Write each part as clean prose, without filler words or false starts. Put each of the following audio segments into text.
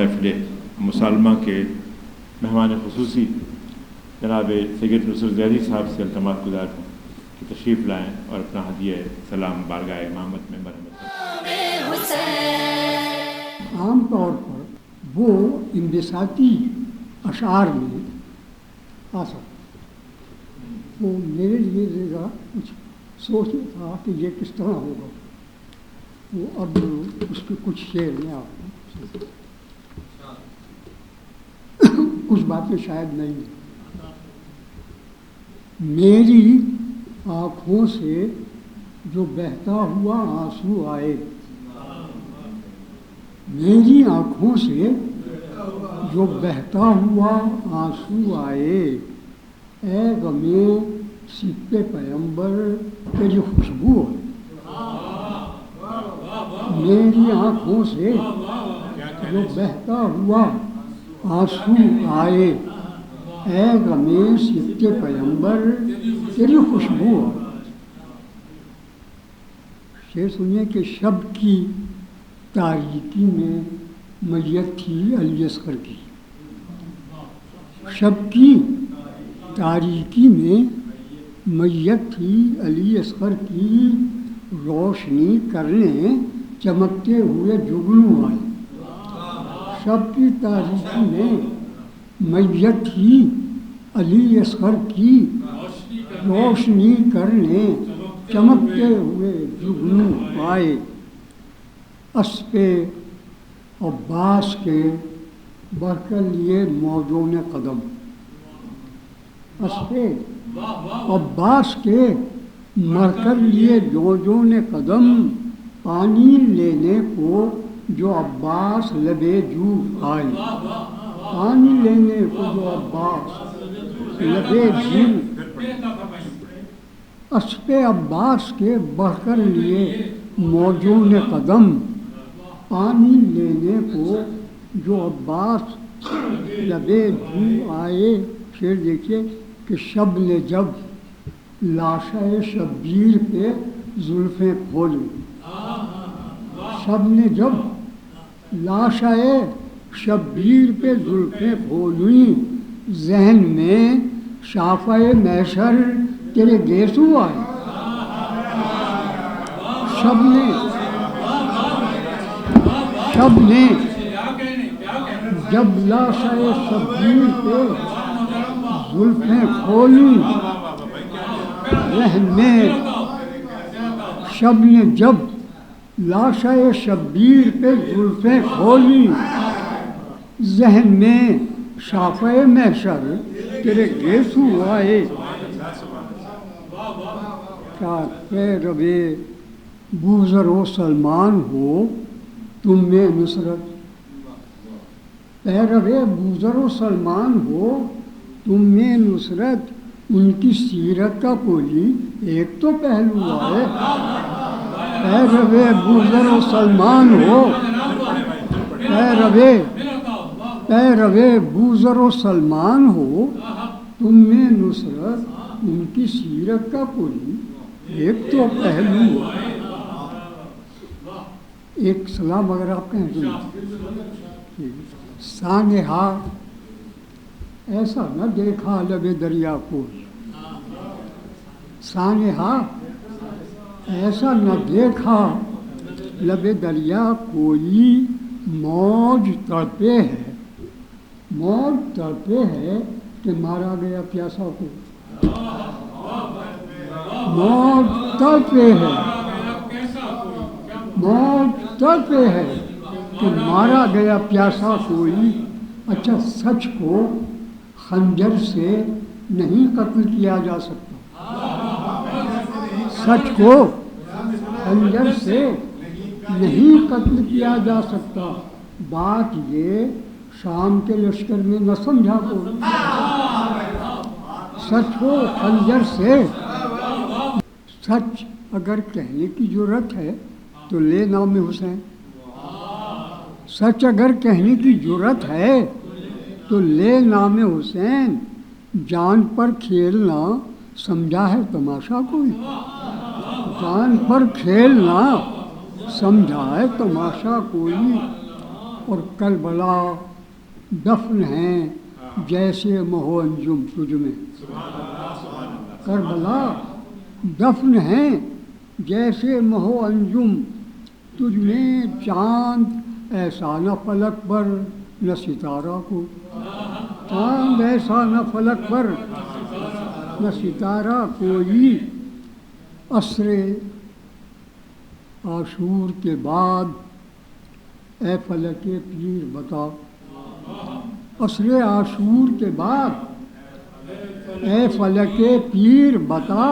محفل مسالمہ کے مہمان خصوصی جناب سید نصرت زہری صاحب سے التماس گزار ہوں کہ تشریف لائیں اور اپنا ہدیہ سلام بارگاہ امامت میں مرحمت کریں۔ عام طور پر وہ انبساطی اشعار میں آ سکتا، وہ میرے لیے ذرا کچھ سوچ تھا کہ یہ کس طرح ہوگا، وہ اب اس کے کچھ شعر میں آپ کو کچھ باتیں شاید نہیں ہیں۔ میری آنکھوں سے جو بہتا ہوا آنسو آئے، میری آنکھوں سے جو بہتا ہوا آنسو آئے، اے غمے صدق پیمبر تیری خوشبو میری آنکھوں سے جو بہتا ہوا آنسو آئے، اے غمے صدق پیمبر تیری خوشبو شعر سنیے کہ شب کی تاریکی میں میت تھی علی اصغر کی، شب کی تاریکی میں میت تھی علی اصغر کی، روشنی کرنے چمکتے ہوئے جگنو آئے۔ شب کی تاریکی میں میت تھی علی اصغر کی، روشنی کرنے چمکتے ہوئے جگنو آئے۔ اسپِ عباس کے بڑھ کر لیے موجوں نے قدم، اسپِ عباس کے مر کر لیے موجوں نے قدم، پانی لینے کو جو عباس لبے جو آئے، پانی لینے کو جو عباس لبے جو، اسپِ عباس کے بڑھ کر لیے موجوں نے قدم، پانی لینے کو جو عباس لبے جو آئے۔ پھر دیکھیے کہ شب نے جب لاشہ شبیر پہ زلفیں کھولی، شب نے جب لاشہ شبیر پہ زلفیں کھولی، ذہن میں شافع محشر تیرے گیسو آئے۔ شب نے جب لاشہ شبیر پہ زلفیں کھولی، ذہن میں شب نے جب لاشہ شبیر پہ زلفیں کھولی، ذہن میں شافع محشر تیرے گیسو آئے۔ کیا پیروے بوذر و سلمان ہو تم میں نصرت، پیروے بوذر و سلمان ہو تم میں نصرت، ان کی سیرت کا کوئی ایک تو پہلو آئے۔ پیروے بوذر و سلمان ہو، پیروے بوذر و سلمان ہو تم میں نصرت، ان کی سیرت کا کوئی ایک تو پہلو آئے۔ ایک سلام اگر آپ کہیں تو سانحہ ایسا نہ دیکھا لب دریا کوئی، سانحہ ایسا نہ دیکھا لب دریا کوئی، موج تڑپے ہے، موج تڑپے ہے کہ مارا گیا پیاسا کو، موج تڑپے ہے، موج تڑپے ہے کہ مارا گیا پیاسا کوئی۔ اچھا، سچ کو خنجر سے نہیں قتل کیا جا سکتا، سچ کو خنجر سے نہیں قتل کیا جا سکتا، بات یہ شام کے لشکر میں نہ سمجھا کوئی۔ سچ کو خنجر سے، سچ اگر کہنے کی ضرورت ہے تو لے نام حسین، سچ اگر کہنے کی ضرورت ہے تو لے نام حسین، جان پر کھیلنا سمجھا ہے تماشا کوئی، جان پر کھیلنا سمجھا ہے تماشا کوئی۔ اور کربلا دفن ہیں جیسے مہو انجم تجھ میں. کربلا دفن ہیں جیسے مہو انجم تجھ میں. چاند ایسا نہ فلک پر نہ ستارہ کو، چاند ایسا نہ فلک پر نہ ستارہ کوئی. عصر عاشور کے بعد اے فلک پیر بتا، عصر عاشور کے بعد اے فلک پیر بتا.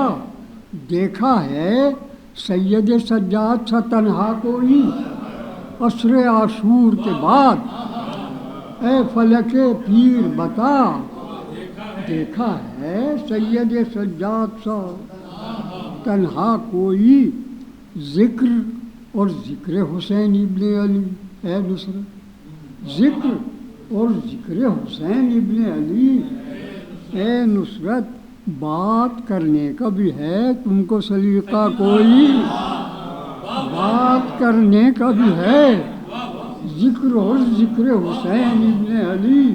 دیکھا ہے سید سجاد سا تنہا کوئی. عصر عاشور کے بعد اے فلک پیر بتا. دیکھا ہے سید سجاد سا تنہا کوئی. ذکر اور ذکر حسین ابن علی اے نصرت، ذکر اور ذکر حسین ابن علی اے نصرت. بات کرنے کا بھی ہے تم کو سلیقہ کوئی، بات کرنے کا بھی ہے. ذکر اور ذکر حسین ابن علی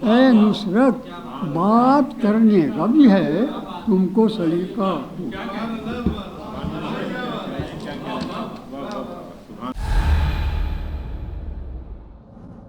اے نصرت، بات کرنے کا بھی ہے تم کو سلیقہ.